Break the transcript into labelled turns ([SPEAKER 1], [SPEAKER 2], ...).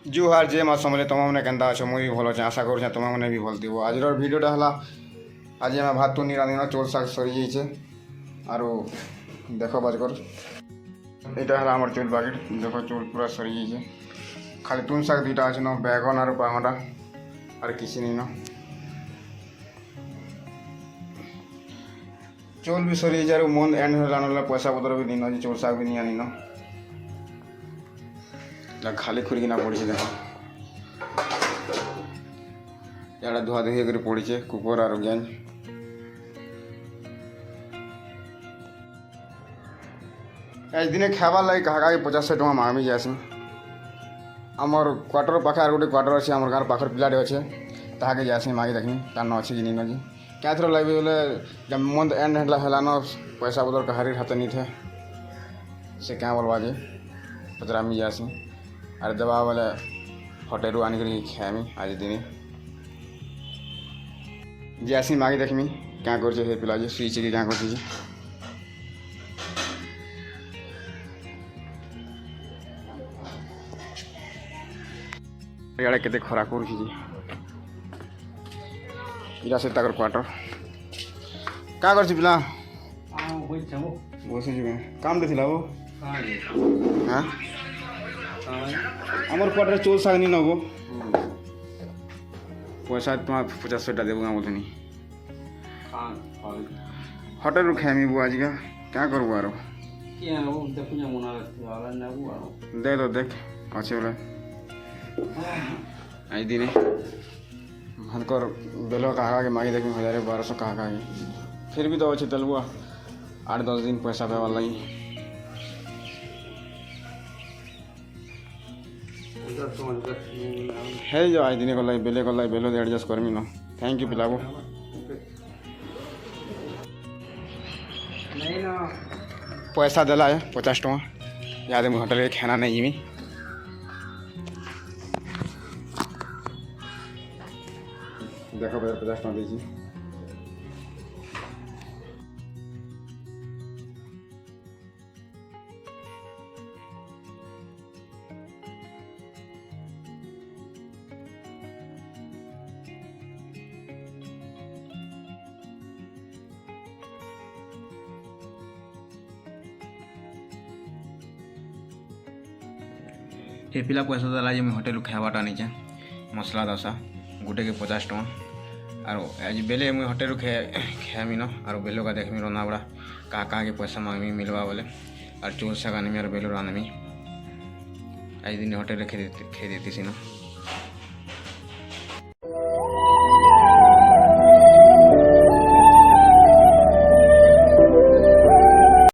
[SPEAKER 1] जुहार जय माँ समले तुम मैंने केन्ता अच्छे मुझे भल अच्छे आशा करूँ तुम मैंने भी भल थो आज भिडियोटा है आज आम भात तुनी रांधि चोल शाग सरी जाइए आर देख बाजकर यहाँ है आम चोल पैकेट देख चोल पूरा सरी जाइए खाली तुन शाग दुटा अच्छे न बैगन और बांगड़ा और किसी नहीं न चोल भी सरी जाए मन एंड हो पैसा पतर भी दिन आज चोल शाग भी नहीं आनी न खाली खुरिकिना पड़ी देख यहाँ धुआ धुई कर पड़ी कुकर और गैंज आज दिन खाबार लगे कहा 50 टका मांगमी जासी आमर क्वार्टर पाखे गोटे क्वार्टर अच्छे आम गाँव पाखर पिलाटे अच्छे ताके जासी मांगी देखनी तार न अच्छे कि नहीं न क्या थर लगे बोले जब मंथ एंड है न पैसा पतर कहारी हाथ नहीं थे से क्या बोलवा जे पचरामी जासी अरे दबा बोले होटेल आनी कर खाएमी आज दिन जासी मांगी देखमी क्या कर पिला सुई कि क्या कर इे केते खरा कर से क्वार्टर क्या कर पिला बस काम थी वो हाँ आमर क्वार्टर चोल शाग नहीं नब पैसा तुम 50 देव गाँव बोलनी होटेल खाएमी बो आज क्या करूँ आर दे दो देख अच्छे बोले आज दिन हनकर बेलो कहा के मांगी देखी 1200 कहा फिर भी तो अच्छे तेलुआ 8-10 दिन पैसा पे वाला है जो आज दिन गल बेलो एडजस्ट करमी न थैंक यू पिलाबो पैसा देला है 50 टका याद होटल के खाना नहीं जिमी देखो 50 टका दीजिए हे पिला पैसा देला जे होटेल खावाटा नहीं मसला दशा गोटे के 50 टका और आज बेले मुझे होटेल खाएमी न और बेलो का देखमी रंधा बड़ा कहाँ के पैसा मांगमी मिलवा बोले और चोल शाग आनमी और बेलो रांधमी आज दिन होटेल खे देती सी न।